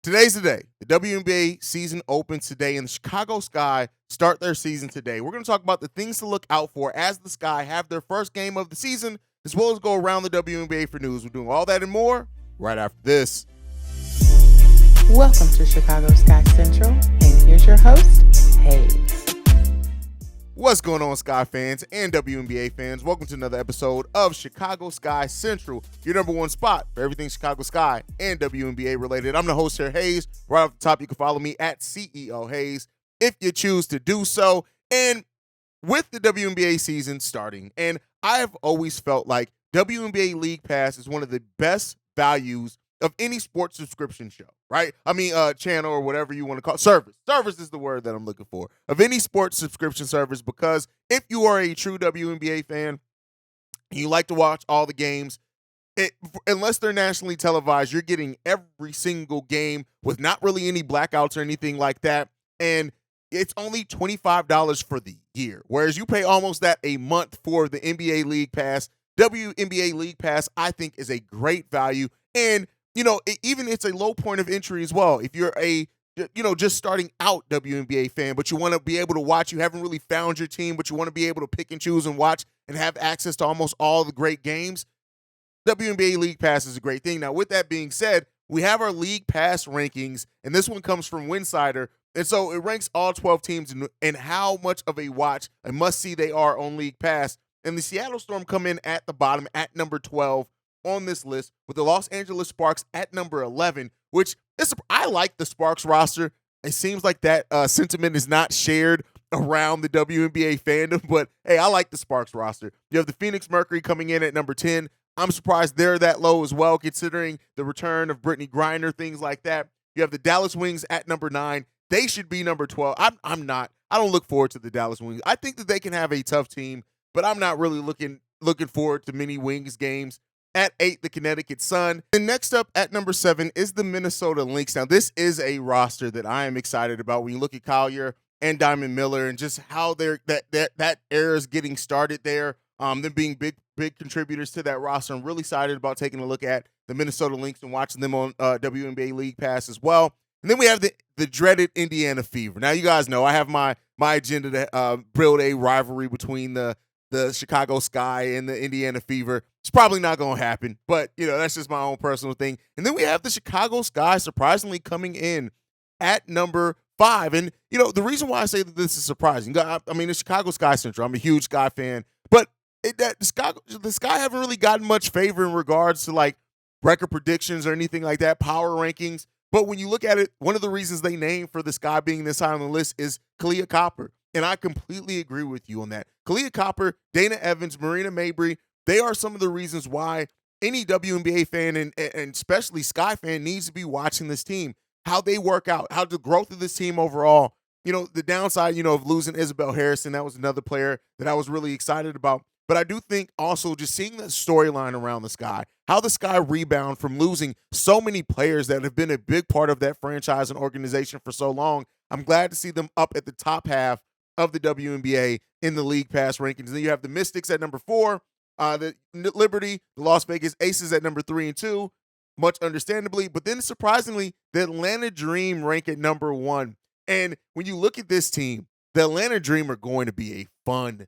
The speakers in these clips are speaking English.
Today's the day. The WNBA season opens today, and the Chicago Sky start their season today. We're going to talk about the things to look out for as the Sky have their first game of the season, as well as go around the WNBA for news. We're doing all that and more right after this. Welcome to Chicago Sky Central, and here's your host, Haize. What's going on, Sky fans and WNBA fans? Welcome to another episode of Chicago Sky Central, your number one spot for everything Chicago Sky and WNBA related. I'm the host here, Haize. Right off the top, you can follow me at CEO Haize if you choose to do so. And with the WNBA season starting, and I have always felt like WNBA League Pass is one of the best values of any sports subscription show, right? Channel or whatever you want to call it. Service is the word that I'm looking for. Of any sports subscription service, because if you are a true WNBA fan and you like to watch all the games, unless they're nationally televised, you're getting every single game with not really any blackouts or anything like that. And it's only $25 for the year, whereas you pay almost that a month for the NBA League Pass. WNBA League Pass, I think, is a great value. And even it's a low point of entry as well. If you're a, just starting out WNBA fan, but you want to be able to watch, you haven't really found your team, but you want to be able to pick and choose and watch and have access to almost all the great games, WNBA League Pass is a great thing. Now, with that being said, we have our League Pass rankings, and this one comes from Winsider. And so it ranks all 12 teams and how much of a watch, a must-see they are on League Pass. And the Seattle Storm come in at the bottom at number 12 on this list, with the Los Angeles Sparks at number 11, which I like the Sparks roster. It seems like that sentiment is not shared around the WNBA fandom, but hey, I like the Sparks roster. You have the Phoenix Mercury coming in at number 10. I'm surprised they're that low as well, considering the return of Brittany Griner, things like that. You have the Dallas Wings at number 9. They should be number 12. I'm not. I don't look forward to the Dallas Wings. I think that they can have a tough team, but I'm not really looking forward to many Wings games. At 8, the Connecticut Sun. And next up at number 7 is the Minnesota Lynx. Now, this is a roster that I am excited about when you look at Collier and Diamond Miller and just how that era is getting started there. Them being big contributors to that roster. I'm really excited about taking a look at the Minnesota Lynx and watching them on WNBA League Pass as well. And then we have the dreaded Indiana Fever. Now, you guys know I have my agenda to build a rivalry between the Chicago Sky and the Indiana Fever. It's probably not going to happen, but, that's just my own personal thing. And then we have the Chicago Sky surprisingly coming in at number 5. And, the reason why I say that this is surprising, the Chicago Sky Central, I'm a huge Sky fan, but the Sky haven't really gotten much favor in regards to, like, record predictions or anything like that, power rankings. But when you look at it, one of the reasons they named for the Sky being this high on the list is Kahleah Copper. And I completely agree with you on that. Kahleah Copper, Dana Evans, Marina Mabrey, they are some of the reasons why any WNBA fan and especially Sky fan needs to be watching this team, how they work out, how the growth of this team overall. The downside, of losing Isabel Harrison, that was another player that I was really excited about. But I do think also just seeing the storyline around the Sky, how the Sky rebound from losing so many players that have been a big part of that franchise and organization for so long. I'm glad to see them up at the top half of the WNBA in the League Pass rankings. And then you have the Mystics at number 4, the Liberty, the Las Vegas Aces at number 3 and 2, much understandably. But then surprisingly, the Atlanta Dream rank at number 1. And when you look at this team, the Atlanta Dream are going to be a fun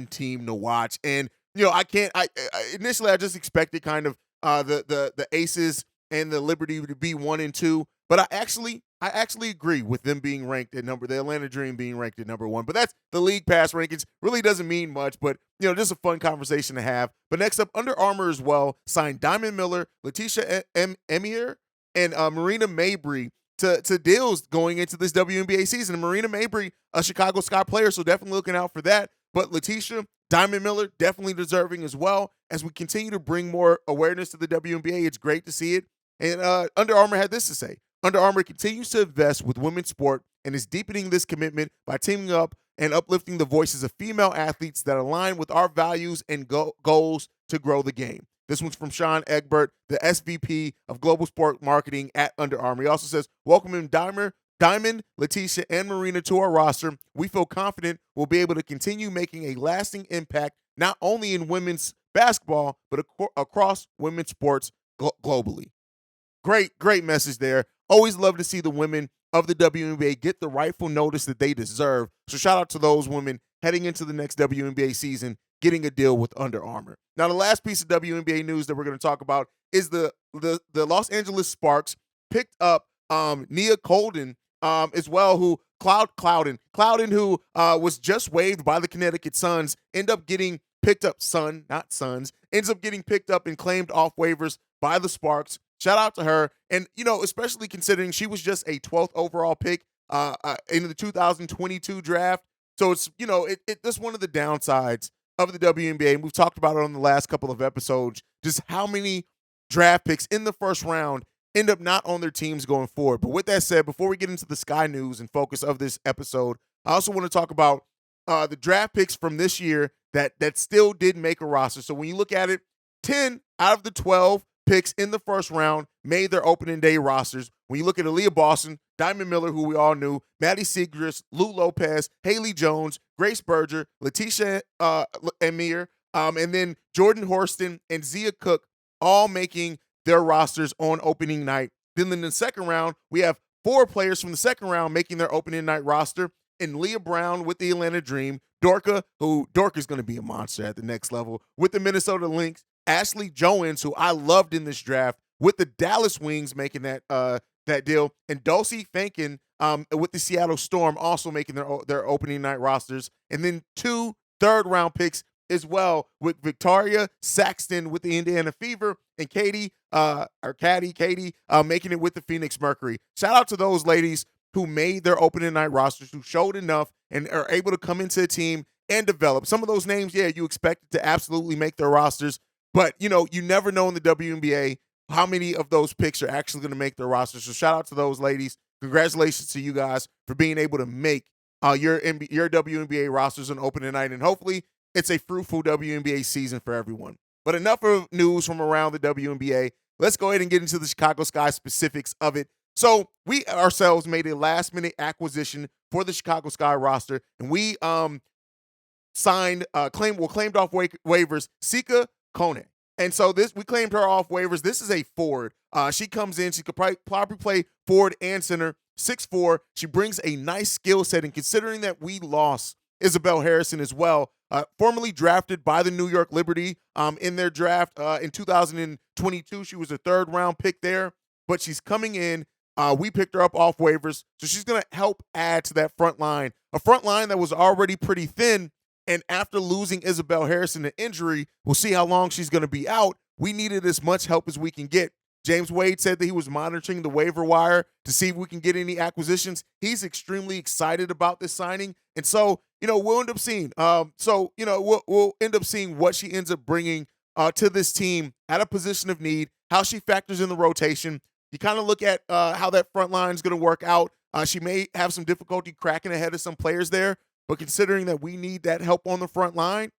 team to watch. And initially I just expected kind of the Aces and the Liberty to be 1 and 2, but I actually agree with them being ranked at the Atlanta Dream being ranked at number 1. But that's the League Pass rankings. Really doesn't mean much, but just a fun conversation to have. But next up, Under Armour as well signed Diamond Miller, Laetica Amihere, and Marina Mabrey to deals going into this WNBA season. And Marina Mabrey, a Chicago Sky player, so definitely looking out for that. But Laetica, Diamond Miller, definitely deserving as well. As we continue to bring more awareness to the WNBA, it's great to see it. And Under Armour had this to say. Under Armour continues to invest with women's sport and is deepening this commitment by teaming up and uplifting the voices of female athletes that align with our values and goals to grow the game. This one's from Sean Egbert, the SVP of Global Sport Marketing at Under Armour. He also says, welcoming Diamond, Laetica, and Marina to our roster, we feel confident we'll be able to continue making a lasting impact not only in women's basketball, but across women's sports globally. great message there. Always love to see the women of the WNBA get the rightful notice that they deserve. So shout out to those women heading into the next WNBA season, getting a deal with Under Armour. Now, the last piece of WNBA news that we're going to talk about is the Los Angeles Sparks picked up Nia Colden as well, who Clouden, who was just waived by the Connecticut Suns, ends up getting picked up ends up getting picked up and claimed off waivers by the Sparks. Shout out to her. And, especially considering she was just a 12th overall pick in the 2022 draft. So it's, that's one of the downsides of the WNBA. And we've talked about it on the last couple of episodes, just how many draft picks in the first round end up not on their teams going forward. But with that said, before we get into the Sky News and focus of this episode, I also want to talk about the draft picks from this year that still did make a roster. So when you look at it, 10 out of the 12 picks in the first round made their opening day rosters. When you look at Aaliyah Boston, Diamond Miller, who we all knew, Maddie Siegrist, Lou Lopez, Haley Jones, Grace Berger, Laetica Amihere, and then Jordan Horston and Zia Cook all making their rosters on opening night. Then in the second round, we have 4 players from the second round making their opening night roster, and Leah Brown with the Atlanta Dream, Dorka's going to be a monster at the next level with the Minnesota Lynx, Ashley Joens, who I loved in this draft, with the Dallas Wings making that deal, and Dulcie Fankin with the Seattle Storm also making their opening night rosters, and then 2 third-round picks as well, with Victoria Saxton with the Indiana Fever and Katie making it with the Phoenix Mercury. Shout out to those ladies who made their opening night rosters, who showed enough and are able to come into a team and develop. Some of those names, you expected to absolutely make their rosters, but you never know in the WNBA how many of those picks are actually going to make their rosters. So shout out to those ladies. Congratulations to you guys for being able to make your WNBA rosters on opening night, and hopefully it's a fruitful WNBA season for everyone. But enough of news from around the WNBA. Let's go ahead and get into the Chicago Sky specifics of it. So we ourselves made a last-minute acquisition for the Chicago Sky roster, and we claimed off waivers Sika Koné. And so we claimed her off waivers. This is a forward. She comes in. She could probably play forward and center, 6'4". She brings a nice skill set, and considering that we lost Isabel Harrison as well, formerly drafted by the New York Liberty in their draft in 2022. She was a third-round pick there, but she's coming in. We picked her up off waivers, so she's going to help add to that front line, a front line that was already pretty thin, and after losing Isabel Harrison to injury, we'll see how long she's going to be out. We needed as much help as we can get. James Wade said that he was monitoring the waiver wire to see if we can get any acquisitions. He's extremely excited about this signing, and so we'll end up seeing. We'll end up seeing what she ends up bringing to this team at a position of need, how she factors in the rotation. You kind of look at how that front line is going to work out. She may have some difficulty cracking ahead of some players there, but considering that we need that help on the front line,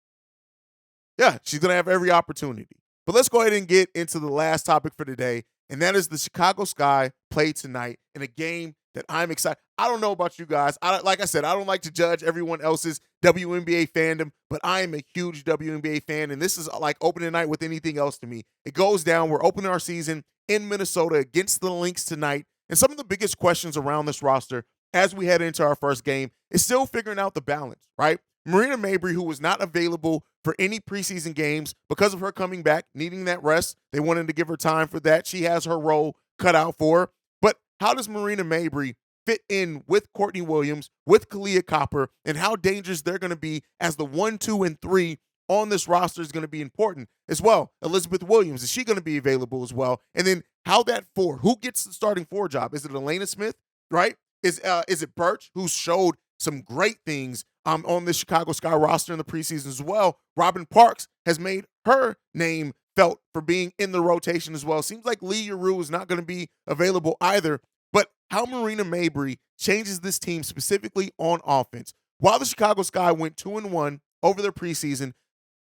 she's going to have every opportunity. But let's go ahead and get into the last topic for today, and that is the Chicago Sky played tonight in a game that I'm excited. I don't know about you guys. Like I said, I don't like to judge everyone else's WNBA fandom, but I am a huge WNBA fan, and this is like opening night with anything else to me. It goes down. We're opening our season in Minnesota against the Lynx tonight, and some of the biggest questions around this roster as we head into our first game is still figuring out the balance, right? Marina Mabrey, who was not available for any preseason games because of her coming back, needing that rest. They wanted to give her time for that. She has her role cut out for her. But how does Marina Mabrey fit in with Courtney Williams, with Kalia Copper, and how dangerous they're going to be as the 1, 2, and 3 on this roster is going to be important as well. Elizabeth Williams, is she going to be available as well? And then how that 4, who gets the starting 4 job? Is it Elena Smith, right? Is it Birch, who showed some great things on the Chicago Sky roster in the preseason as well? Robin Parks has made her name felt for being in the rotation as well. Seems like Lee Yaroo is not going to be available either. But how Marina Mabrey changes this team specifically on offense. While the Chicago Sky went 2-1 over their preseason,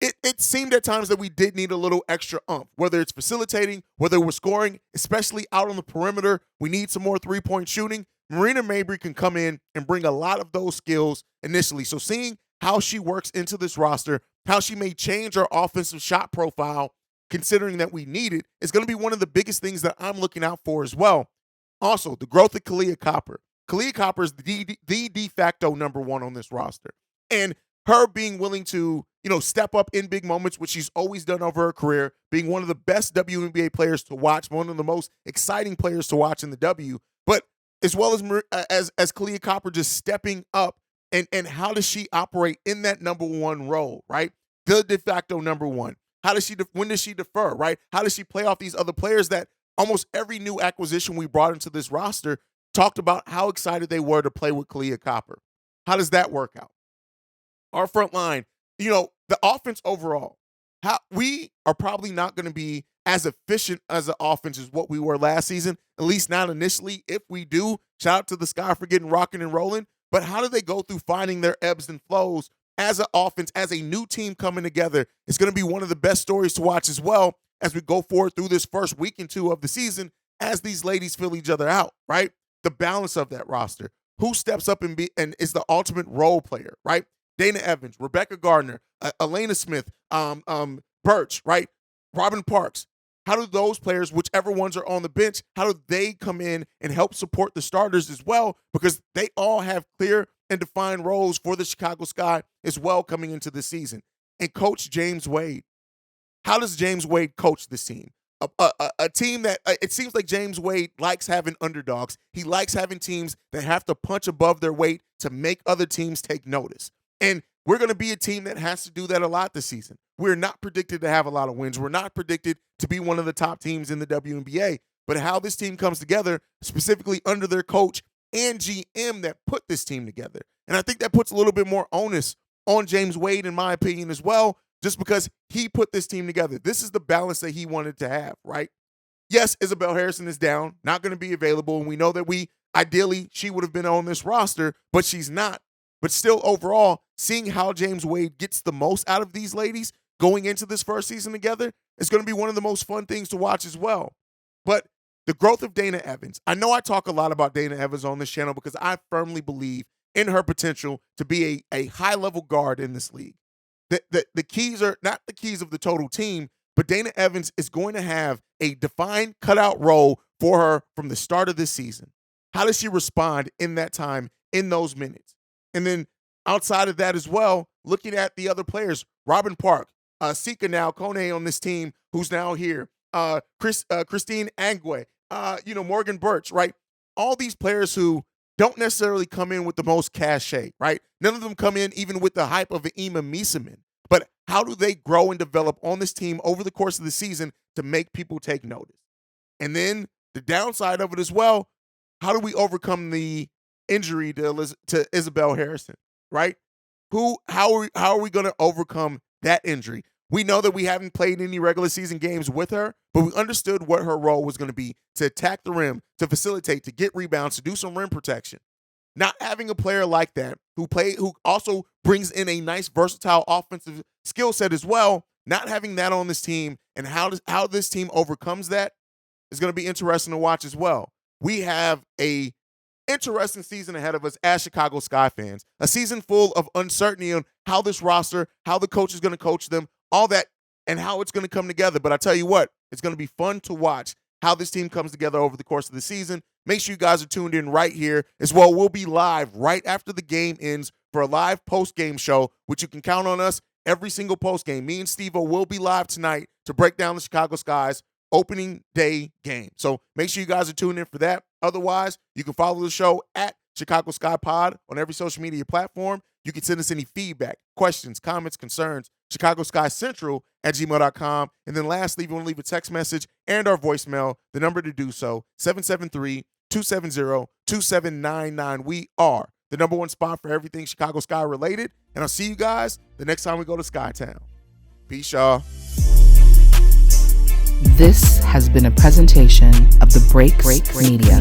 it seemed at times that we did need a little extra oomph, whether it's facilitating, whether we're scoring, especially out on the perimeter. We need some more three-point shooting. Marina Mabrey can come in and bring a lot of those skills initially. So seeing how she works into this roster, how she may change her offensive shot profile, considering that we need it, is going to be one of the biggest things that I'm looking out for as well. Also, the growth of Kahleah Copper. Kahleah Copper is the de facto number one on this roster. And her being willing to, step up in big moments, which she's always done over her career, being one of the best WNBA players to watch, one of the most exciting players to watch in the W, but as well as Kahleah Copper just stepping up, and how does she operate in that number one role, right? The de facto number one. When does she defer, right? How does she play off these other players that almost every new acquisition we brought into this roster talked about how excited they were to play with Kahleah Copper? How does that work out? Our front line, the offense overall, we are probably not going to be as efficient as an offense as what we were last season, at least not initially. If we do, shout out to the Sky for getting rocking and rolling. But how do they go through finding their ebbs and flows as an offense, as a new team coming together? It's going to be one of the best stories to watch as well as we go forward through this first week and two of the season, as these ladies fill each other out, right? The balance of that roster. Who steps up and is the ultimate role player, right? Dana Evans, Rebecca Gardner, Elena Smith, Birch, right? Robin Parks. How do those players, whichever ones are on the bench, how do they come in and help support the starters as well? Because they all have clear and defined roles for the Chicago Sky as well coming into the season. And Coach James Wade. How does James Wade coach this team? A team that it seems like James Wade likes having underdogs. He likes having teams that have to punch above their weight to make other teams take notice. And we're going to be a team that has to do that a lot this season. We're not predicted to have a lot of wins. We're not predicted to be one of the top teams in the WNBA. But how this team comes together, specifically under their coach and GM that put this team together. And I think that puts a little bit more onus on James Wade, in my opinion, as well, just because he put this team together. This is the balance that he wanted to have, right? Yes, Isabel Harrison is down, not going to be available, and we know that ideally, she would have been on this roster, but she's not. But still, overall, seeing how James Wade gets the most out of these ladies going into this first season together is going to be one of the most fun things to watch as well. But the growth of Dana Evans. I know I talk a lot about Dana Evans on this channel because I firmly believe in her potential to be a high-level guard in this league. The keys are not the keys of the total team, but Dana Evans is going to have a defined cutout role for her from the start of this season. How does she respond in that time, in those minutes? And then outside of that as well, looking at the other players, Robin Park, Sika Koné on this team, who's now here, Christine Angwe, Morgan Birch, right? All these players who don't necessarily come in with the most cachet, right? None of them come in even with the hype of an Ema Mieseman. But how do they grow and develop on this team over the course of the season to make people take notice? And then the downside of it as well, how do we overcome the injury to Isabel Harrison, right? How are we going to overcome that injury? We know that we haven't played any regular season games with her, but we understood what her role was going to be: to attack the rim, to facilitate, to get rebounds, to do some rim protection. Not having a player like that who also brings in a nice versatile offensive skill set as well, not having that on this team and how this team overcomes that is going to be interesting to watch as well. We have a interesting season ahead of us as Chicago Sky fans, a season full of uncertainty on how this roster, how the coach is going to coach them, all that, and how it's going to come together. But I tell you what, it's going to be fun to watch how this team comes together over the course of the season. Make sure you guys are tuned in right here as well. We'll be live right after the game ends for a live post-game show, which you can count on us every single post-game. Me and Steve-O will be live tonight to break down the Chicago Sky's opening day game. So make sure you guys are tuned in for that. Otherwise, you can follow the show at Chicago Sky Pod on every social media platform. You can send us any feedback, questions, comments, concerns, ChicagoSkyCentral@gmail.com. And then lastly, if you want to leave a text message and our voicemail, the number to do so, 773-270-2799. We are the number one spot for everything Chicago Sky related. And I'll see you guys the next time we go to Skytown. Peace, y'all. This has been a presentation of the Break Media.